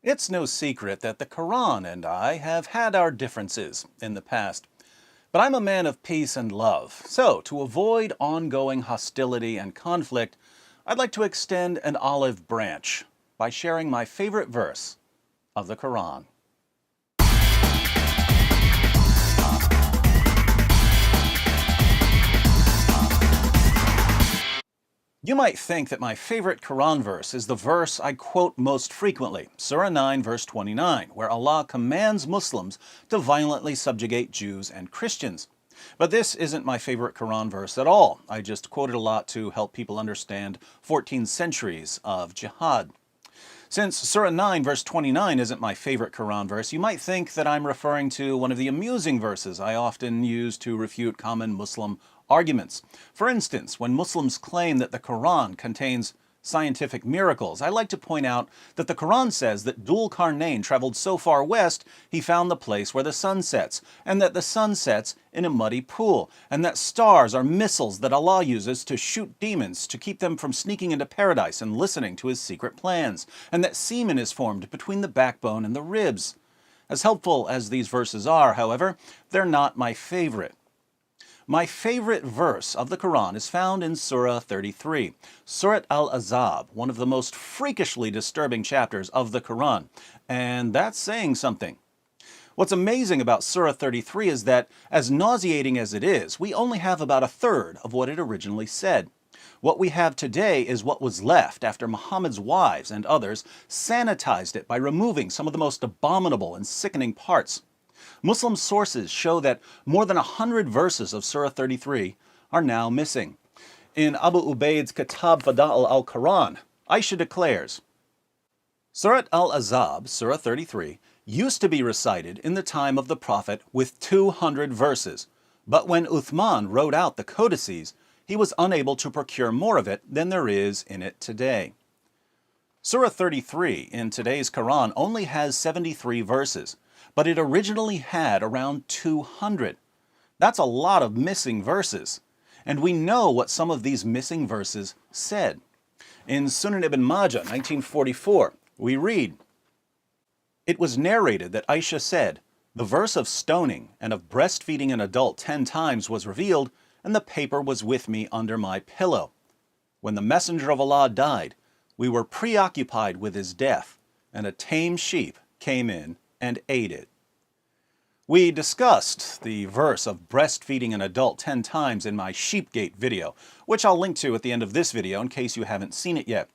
It's no secret that the Quran and I have had our differences in the past. But I'm a man of peace and love, so to avoid ongoing hostility and conflict, I'd like to extend an olive branch by sharing my favorite verse of the Quran. You might think that my favorite Quran verse is the verse I quote most frequently, Surah 9 verse 29, where Allah commands Muslims to violently subjugate Jews and Christians. But this isn't my favorite Quran verse at all. I just quote it a lot to help people understand 14 centuries of jihad. Since Surah 9 verse 29 isn't my favorite Quran verse, you might think that I'm referring to one of the amusing verses I often use to refute common Muslim arguments. For instance, when Muslims claim that the Quran contains scientific miracles, I like to point out that the Quran says that Dhul Qarnayn traveled so far west he found the place where the sun sets, and that the sun sets in a muddy pool, and that stars are missiles that Allah uses to shoot demons to keep them from sneaking into paradise and listening to his secret plans, and that semen is formed between the backbone and the ribs. As helpful as these verses are, however, they're not my favorite. My favorite verse of the Quran is found in Surah 33, Surat al-Ahzab, one of the most freakishly disturbing chapters of the Quran, and that's saying something. What's amazing about Surah 33 is that, as nauseating as it is, we only have about a third of what it originally said. What we have today is what was left after Muhammad's wives and others sanitized it by removing some of the most abominable and sickening parts. Muslim sources show that more than 100 verses of Surah 33 are now missing. In Abu Ubaid's Kitab Fada'il al-Quran, Ayah declares, Surat al-Ahzab, Surah 33, used to be recited in the time of the Prophet with 200 verses, but when Uthman wrote out the codices, he was unable to procure more of it than there is in it today. Surah 33 in today's Quran only has 73 verses, but it originally had around 200. That's a lot of missing verses. And we know what some of these missing verses said. In Sunan ibn Majah, 1944, we read, It was narrated that Ayah said, the verse of stoning and of breastfeeding an adult 10 times was revealed, and the paper was with me under my pillow. When the Messenger of Allah died, we were preoccupied with his death, and a tame sheep came in and ate it. We discussed the verse of breastfeeding an adult 10 times in my Sheepgate video, which I'll link to at the end of this video in case you haven't seen it yet.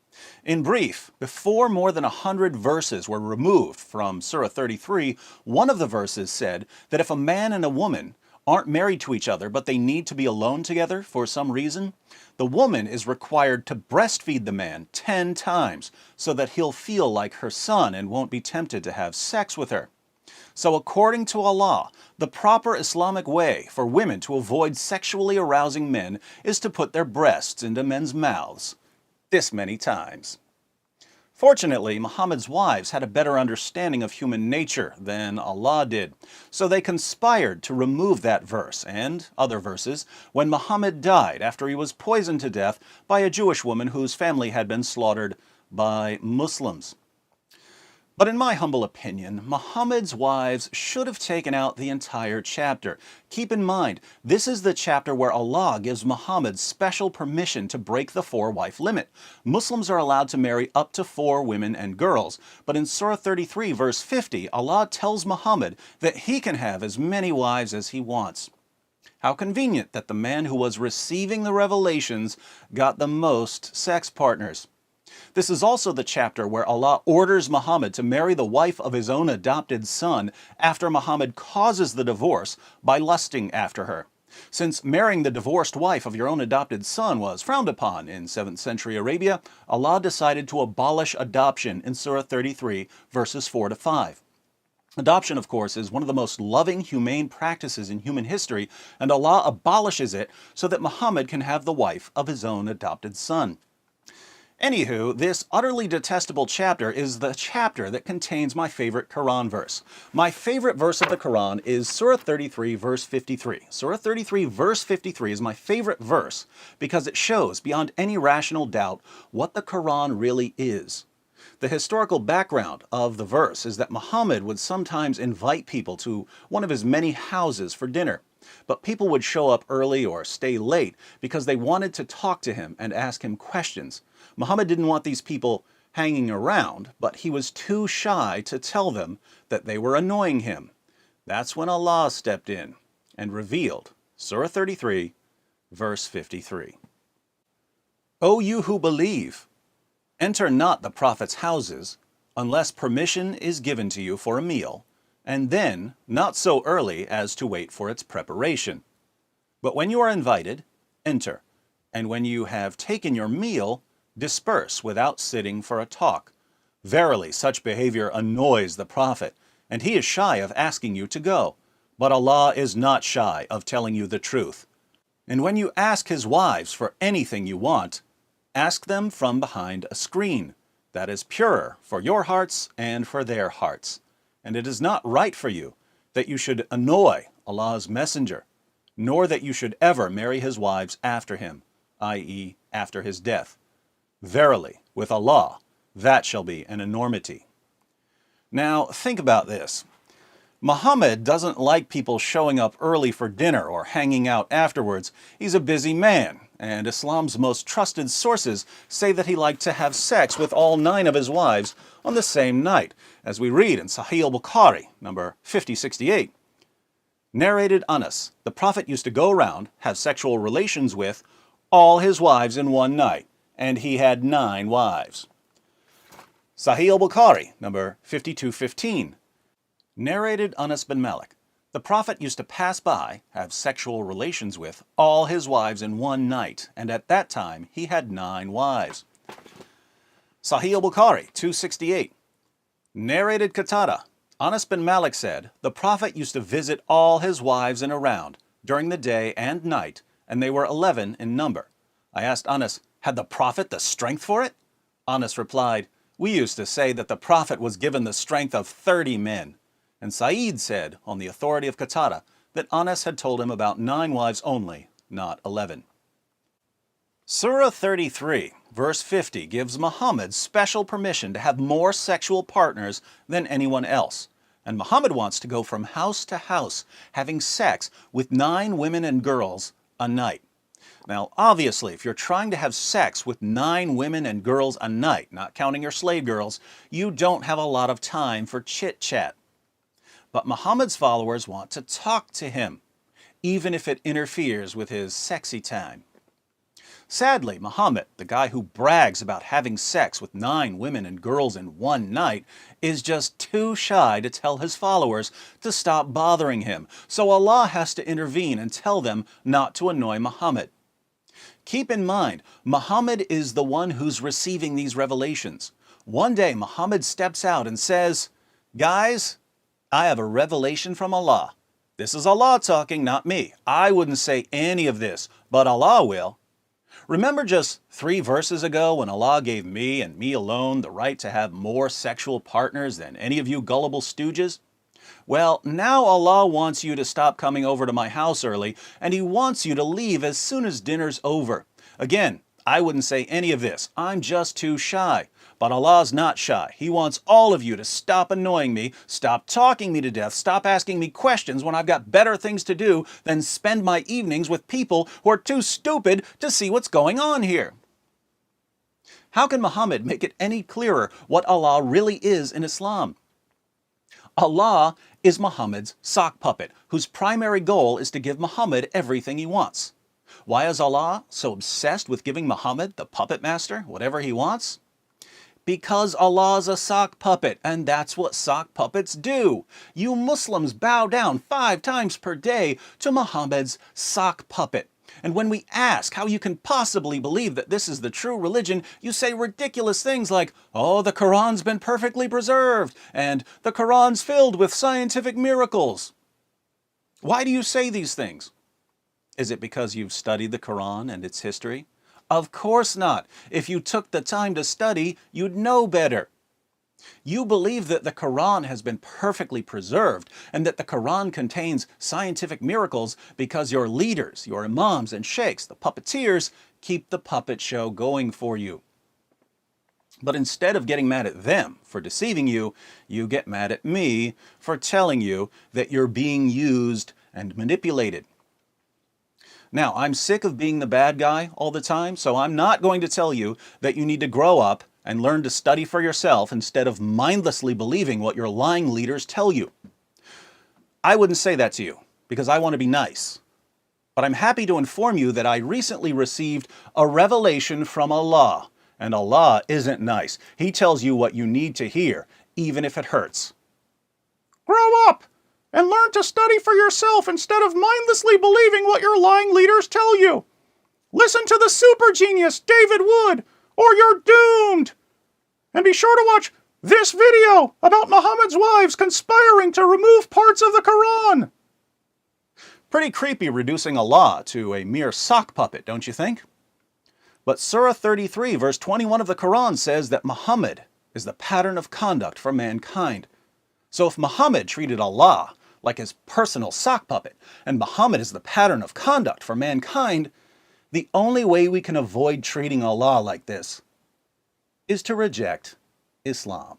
In brief, before more than 100 verses were removed from Surah 33, one of the verses said that if a man and a woman aren't married to each other but they need to be alone together for some reason, the woman is required to breastfeed the man 10 times so that he'll feel like her son and won't be tempted to have sex with her. So according to Allah, the proper Islamic way for women to avoid sexually arousing men is to put their breasts into men's mouths this many times. Fortunately, Muhammad's wives had a better understanding of human nature than Allah did, so they conspired to remove that verse and other verses when Muhammad died after he was poisoned to death by a Jewish woman whose family had been slaughtered by Muslims. But in my humble opinion, Muhammad's wives should have taken out the entire chapter. Keep in mind, this is the chapter where Allah gives Muhammad special permission to break the 4-wife limit. Muslims are allowed to marry up to 4 women and girls, but in Surah 33 verse 50, Allah tells Muhammad that he can have as many wives as he wants. How convenient that the man who was receiving the revelations got the most sex partners. This is also the chapter where Allah orders Muhammad to marry the wife of his own adopted son after Muhammad causes the divorce by lusting after her. Since marrying the divorced wife of your own adopted son was frowned upon in 7th century Arabia, Allah decided to abolish adoption in Surah 33, verses 4 to 5. Adoption, of course, is one of the most loving, humane practices in human history, and Allah abolishes it so that Muhammad can have the wife of his own adopted son. Anywho, this utterly detestable chapter is the chapter that contains my favorite Quran verse. My favorite verse of the Quran is Surah 33, verse 53. Surah 33, verse 53 is my favorite verse because it shows beyond any rational doubt what the Quran really is. The historical background of the verse is that Muhammad would sometimes invite people to one of his many houses for dinner. But people would show up early or stay late because they wanted to talk to him and ask him questions. Muhammad didn't want these people hanging around, but he was too shy to tell them that they were annoying him. That's when Allah stepped in and revealed Surah 33, verse 53. O you who believe, enter not the Prophet's houses unless permission is given to you for a meal, and then not so early as to wait for its preparation. But when you are invited, enter, and when you have taken your meal, disperse without sitting for a talk. Verily, such behavior annoys the Prophet, and he is shy of asking you to go. But Allah is not shy of telling you the truth. And when you ask his wives for anything you want, ask them from behind a screen that is purer for your hearts and for their hearts. And it is not right for you that you should annoy Allah's messenger, nor that you should ever marry his wives after him, i.e., after his death. Verily, with Allah, that shall be an enormity. Now, think about this. Muhammad doesn't like people showing up early for dinner or hanging out afterwards. He's a busy man, and Islam's most trusted sources say that he liked to have sex with all 9 of his wives on the same night, as we read in Sahih al-Bukhari, number 5068. Narrated Anas, the Prophet used to go around, have sexual relations with all his wives in one night, and he had 9 wives. Sahih al-Bukhari, number 5215. Narrated Anas bin Malik, the Prophet used to pass by, have sexual relations with all his wives in one night, and at that time he had 9 wives. Sahih al-Bukhari, 268. Narrated Qatada, Anas bin Malik said, the Prophet used to visit all his wives in a round, during the day and night, and they were 11 in number. I asked Anas, had the Prophet the strength for it? Anas replied, we used to say that the Prophet was given the strength of 30 men. And Sa'id said, on the authority of Qatada, that Anas had told him about 9 wives only, not 11. Surah 33, verse 50 gives Muhammad special permission to have more sexual partners than anyone else. And Muhammad wants to go from house to house, having sex with 9 women and girls a night. Now, obviously, if you're trying to have sex with 9 women and girls a night, not counting your slave girls, you don't have a lot of time for chit-chat. But Muhammad's followers want to talk to him, even if it interferes with his sexy time. Sadly, Muhammad, the guy who brags about having sex with 9 women and girls in one night, is just too shy to tell his followers to stop bothering him, so Allah has to intervene and tell them not to annoy Muhammad. Keep in mind, Muhammad is the one who's receiving these revelations. One day, Muhammad steps out and says, guys, I have a revelation from Allah. This is Allah talking, not me. I wouldn't say any of this, but Allah will. Remember just 3 verses ago when Allah gave me and me alone the right to have more sexual partners than any of you gullible stooges? Well, now Allah wants you to stop coming over to my house early, and He wants you to leave as soon as dinner's over. Again, I wouldn't say any of this. I'm just too shy. But Allah's not shy. He wants all of you to stop annoying me, stop talking me to death, stop asking me questions when I've got better things to do than spend my evenings with people who are too stupid to see what's going on here. How can Muhammad make it any clearer what Allah really is in Islam? Allah is Muhammad's sock puppet, whose primary goal is to give Muhammad everything he wants. Why is Allah so obsessed with giving Muhammad, the puppet master, whatever he wants? Because Allah's a sock puppet, and that's what sock puppets do. You Muslims bow down 5 times per day to Muhammad's sock puppet. And when we ask how you can possibly believe that this is the true religion, you say ridiculous things like, oh, the Quran's been perfectly preserved, and the Quran's filled with scientific miracles. Why do you say these things? Is it because you've studied the Quran and its history? Of course not. If you took the time to study, you'd know better. You believe that the Quran has been perfectly preserved and that the Quran contains scientific miracles because your leaders, your imams and sheikhs, the puppeteers, keep the puppet show going for you. But instead of getting mad at them for deceiving you, you get mad at me for telling you that you're being used and manipulated. Now, I'm sick of being the bad guy all the time, so I'm not going to tell you that you need to grow up and learn to study for yourself instead of mindlessly believing what your lying leaders tell you. I wouldn't say that to you because I want to be nice. But I'm happy to inform you that I recently received a revelation from Allah. And Allah isn't nice. He tells you what you need to hear, even if it hurts. Grow up and learn to study for yourself instead of mindlessly believing what your lying leaders tell you. Listen to the super genius David Wood, or you're doomed. And be sure to watch this video about Muhammad's wives conspiring to remove parts of the Quran. Pretty creepy reducing Allah to a mere sock puppet, don't you think? But Surah 33 verse 21 of the Quran says that Muhammad is the pattern of conduct for mankind. So if Muhammad treated Allah like his personal sock puppet, and Muhammad is the pattern of conduct for mankind, the only way we can avoid treating Allah like this is to reject Islam.